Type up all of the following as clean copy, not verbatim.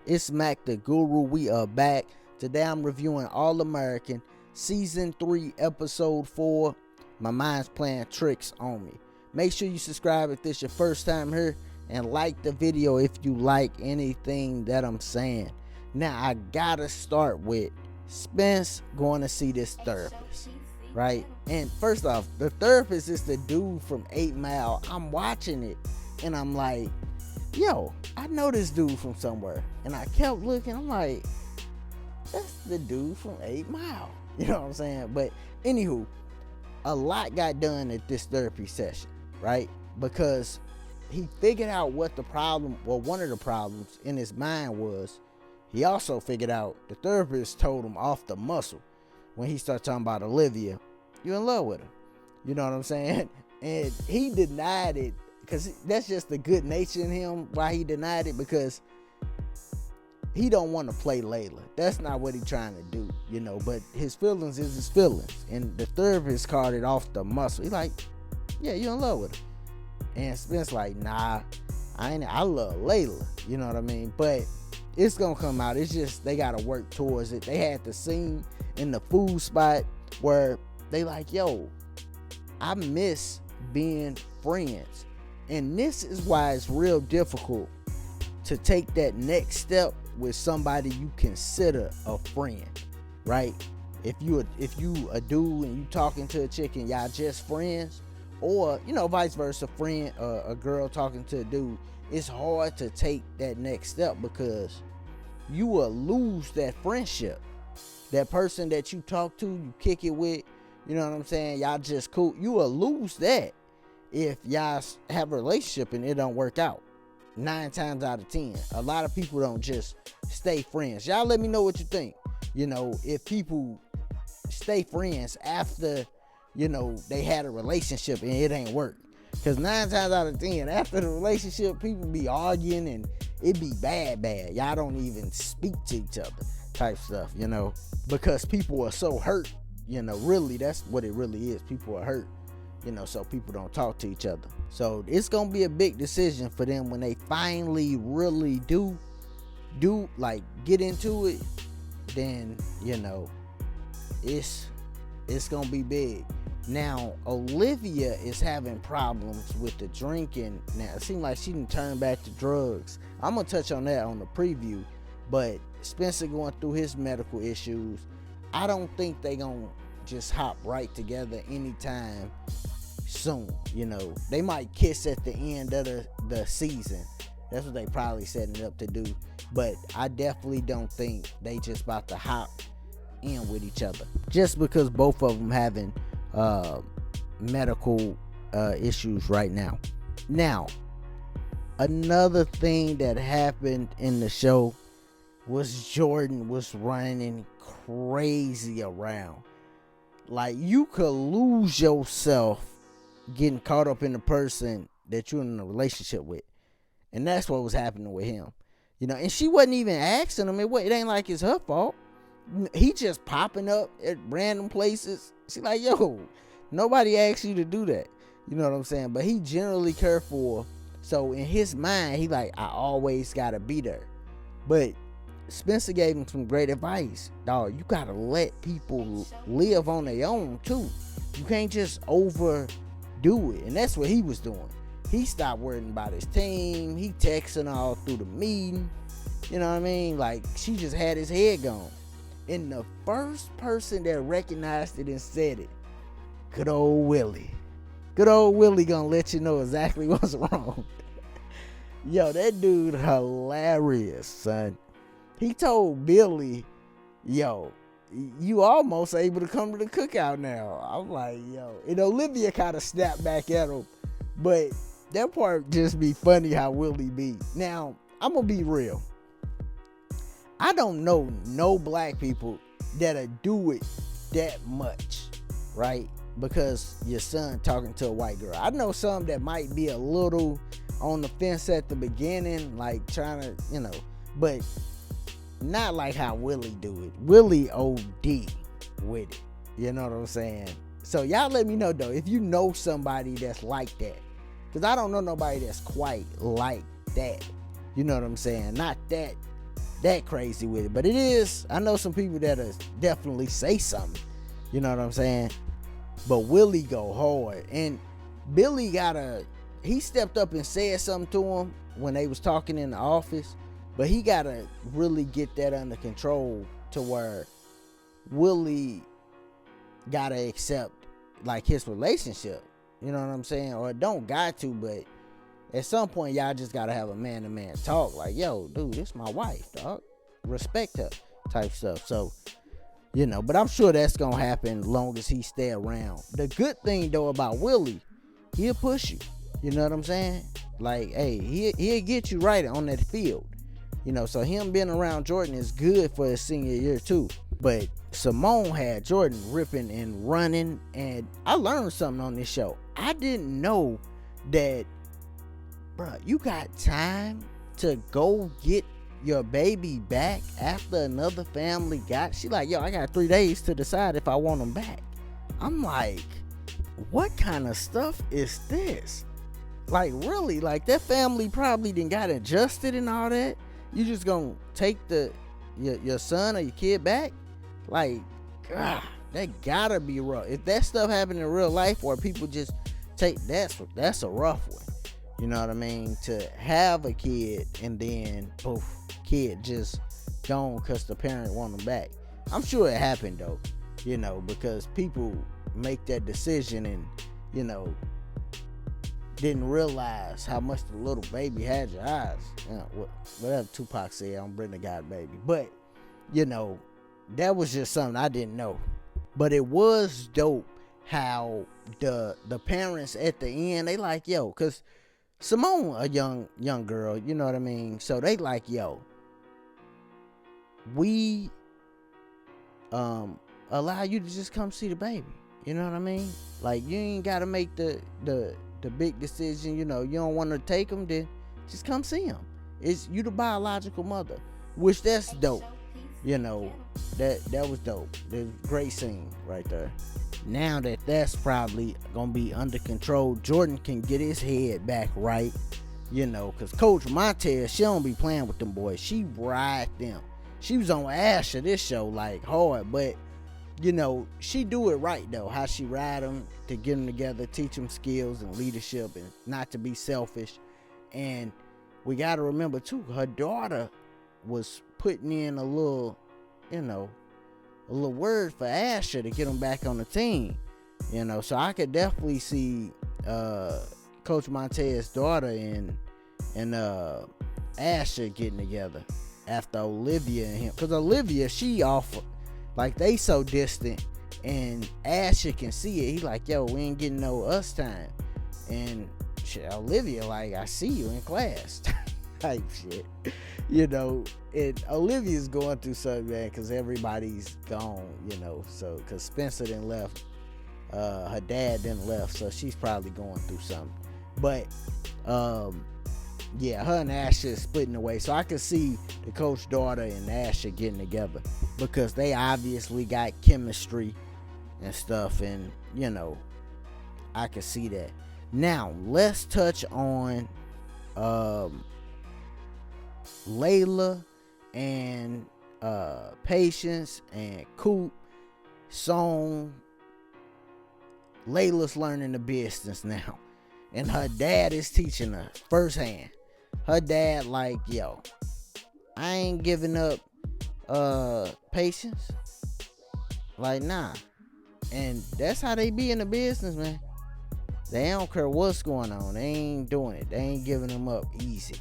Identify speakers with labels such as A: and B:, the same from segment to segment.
A: It's Mac the Guru. We are back. Today I'm reviewing All American Season 3 Episode 4. My mind's playing tricks on me. Make sure you subscribe if this is your first time here, and like the video if you like anything that I'm saying. Now I gotta start with Spence going to see this therapist, right? And first off, the therapist is the dude from 8 Mile. I'm watching it and I'm like, yo, I know this dude from somewhere. And I kept looking, I'm like, that's the dude from 8 Mile. You know what I'm saying? But anywho, a lot got done at this therapy session, right? Because he figured out what the problem, well, one of the problems in his mind was. He also figured out, the therapist told him off the muscle when he started talking about Olivia, you in love with her. You know what I'm saying? And he denied it, because that's just the good nature in him, why he denied it, because he don't want to play Layla. That's not what he's trying to do, you know, but his feelings is his feelings. And the therapist called it off the muscle. He like, yeah, you in love with her. And Spence like, nah, I love Layla. You know what I mean? But it's gonna come out. It's just they gotta work towards it. They had the scene in the food spot where they like, yo, I miss being friends. And this is why it's real difficult to take that next step with somebody you consider a friend, right? If you a dude and you talking to a chick and y'all just friends, or you know, vice versa, friend, a girl talking to a dude, it's hard to take that next step because you will lose that friendship. That person that you talk to, you kick it with, you know what I'm saying, y'all just cool, you will lose that if y'all have a relationship and it don't work out. 9 times out of 10, a lot of people don't just stay friends. Y'all let me know what you think. You know, if people stay friends after, you know, they had a relationship and it ain't work. Because 9 times out of 10, after the relationship, people be arguing and it be bad. Y'all don't even speak to each other type stuff, you know, because people are so hurt, you know, really, that's what it really is. People are hurt, you know, so people don't talk to each other. So it's going to be a big decision for them when they finally really do like get into it. Then, you know, it's going to be big. Now, Olivia is having problems with the drinking. Now, it seems like she didn't turn back to drugs. I'm going to touch on that on the preview. But Spencer going through his medical issues. I don't think they going to just hop right together anytime soon. You know, they might kiss at the end of the season. That's what they probably setting it up to do. But I definitely don't think they just about to hop in with each other. Just because both of them having medical issues right now. Now, another thing that happened in the show was Jordan was running crazy around. Like, you could lose yourself getting caught up in the person that you're in a relationship with. And that's what was happening with him. You know, and she wasn't even asking him. It ain't like it's her fault. He just popping up at random places. She like, yo, nobody asked you to do that. You know what I'm saying? But he generally cared for her. So in his mind, he like, I always gotta be there. But Spencer gave him some great advice. Dog, you gotta let people live on their own too. You can't just overdo it. And that's what he was doing. He stopped worrying about his team. He texting all through the meeting. You know what I mean? Like, she just had his head gone. And the first person that recognized it and said it, good old Willie. Good old Willie gonna let you know exactly what's wrong. Yo, that dude hilarious, son. He told Billy, yo, you almost able to come to the cookout now. I'm like, yo. And Olivia kind of snapped back at him. But that part just be funny how Willie be. Now, I'm gonna be real. I don't know no black people that'll do it that much, right? Because your son talking to a white girl. I know some that might be a little on the fence at the beginning, like trying to, you know, but not like how Willie do it. Willie OD with it. You know what I'm saying? So y'all let me know though, if you know somebody that's like that. Because I don't know nobody that's quite like that. You know what I'm saying? Not that that crazy with it. But it is, I know some people that'll definitely say something. You know what I'm saying? But Willie go hard. And Billy he stepped up and said something to him when they was talking in the office. But he gotta really get that under control to where Willie gotta accept like his relationship. You know what I'm saying? Or don't got to, but at some point y'all just gotta have a man-to-man talk. Like, yo, dude, this my wife, dog. Respect her, type stuff. So, you know, but I'm sure that's gonna happen long as he stay around. The good thing though about Willie, he'll push you. You know what I'm saying? Like, hey, he'll get you right on that field. You know, so him being around Jordan is good for his senior year too. But Simone had Jordan ripping and running, and I learned something on this show. I didn't know that, bro, you got time to go get your baby back after another family she like, yo, I got 3 days to decide if I want them back. I'm like, what kind of stuff is this? Like, really? Like, that family probably done got adjusted and all that. You just gonna take your son or your kid back? Like, God, that gotta be rough. If that stuff happened in real life, or people just take that's a rough one. You know what I mean? To have a kid and then poof, kid just gone because the parent want them back. I'm sure it happened though, you know, because people make that decision and, you know, didn't realize how much the little baby had your eyes. You know, whatever Tupac said, I'm bringing the God baby. But, you know, that was just something I didn't know. But it was dope how the parents at the end, they like, yo, because Simone, a young girl, you know what I mean? So they like, yo, we allow you to just come see the baby. You know what I mean? Like, you ain't got to make the big decision. You know, you don't want to take them, then just come see him. It's you the biological mother, which that's dope. You know, that was dope. The great scene right there. Now that's probably gonna be under control, Jordan can get his head back right. You know, because Coach Montz, she don't be playing with them boys. She ride them. She was on Asha this show like hard, but you know, she do it right though. How she ride them to get them together, teach them skills and leadership and not to be selfish. And we got to remember too, her daughter was putting in a little, you know, a little word for Asha to get them back on the team. You know, so I could definitely see Coach Montz's daughter and Asha getting together after Olivia and him. Because Olivia, she off, like they so distant, and Asha can see it. He like, yo, we ain't getting no us time. And Olivia like, I see you in class type shit. You know, Olivia's going through something, man, because everybody's gone, you know. So, because Spencer didn't left, her dad didn't left, so she's probably going through something. But, yeah, her and Asha is splitting away. So I could see the coach daughter and Asha getting together because they obviously got chemistry and stuff. And, you know, I could see that. Now, let's touch on Layla and Patience and Coop Song. Layla's learning the business now, and her dad is teaching her firsthand. Her dad like, yo, I ain't giving up Patience. Like, nah. And that's how they be in the business, man. They don't care what's going on. They ain't doing it. They ain't giving them up easy.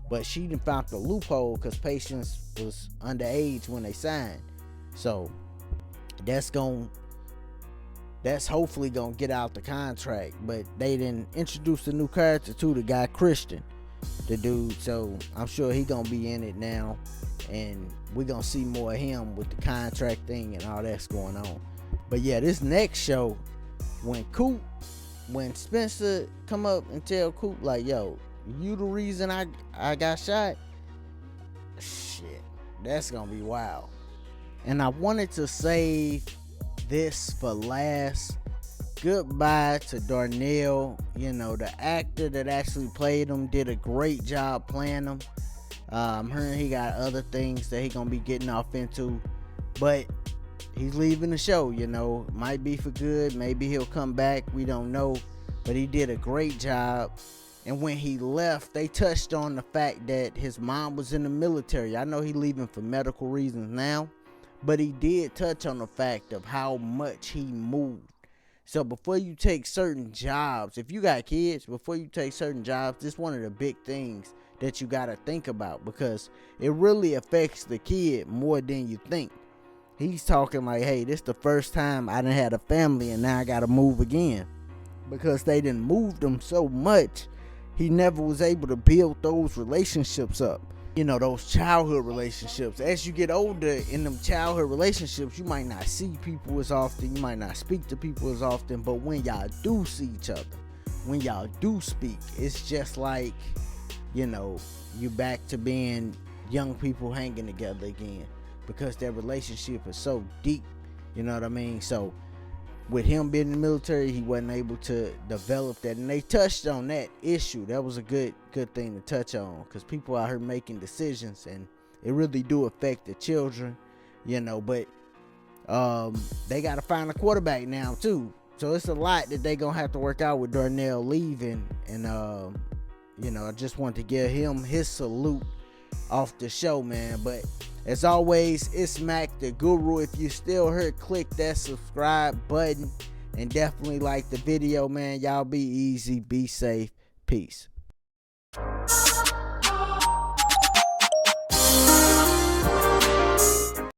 A: But she done found the loophole because Patience was underage when they signed. So that's hopefully gonna get out the contract. But they didn't introduce a new character too, the guy Christian, the dude. So I'm sure he gonna be in it now, and we gonna see more of him with the contract thing and all that's going on. But yeah, this next show, when Spencer come up and tell Coop like, yo, you the reason I got shot, shit, that's gonna be wild. And I wanted to save this for last. Goodbye to Darnell. You know, the actor that actually played him did a great job playing him. I'm hearing he got other things that he gonna be getting off into, but he's leaving the show. Might be for good. Maybe he'll come back. We don't know, but he did a great job. And when he left, they touched on the fact that his mom was in the military. I know he's leaving for medical reasons now, but he did touch on the fact of how much he moved. So before you take certain jobs, if you got kids, before you take certain jobs, this is one of the big things that you got to think about, because it really affects the kid more than you think. He's talking like, hey, this is the first time I done had a family and now I got to move again, because they done moved him so much. He never was able to build those relationships up. Those childhood relationships. As you get older in them childhood relationships, you might not see people as often. You might not speak to people as often. But when y'all do see each other, when y'all do speak, it's just like, you back to being young people hanging together again, because their relationship is so deep. You know what I mean? So with him being in the military, he wasn't able to develop that, and they touched on that issue. That was a good thing to touch on, because people out here making decisions, and it really do affect the children, but they got to find a quarterback now too. So it's a lot that they gonna have to work out with Darnell leaving, and I just want to give him his salute off the show, man. But as always, it's Mac the Guru. If you still here, click that subscribe button and definitely like the video, man. Y'all be easy, be safe, peace.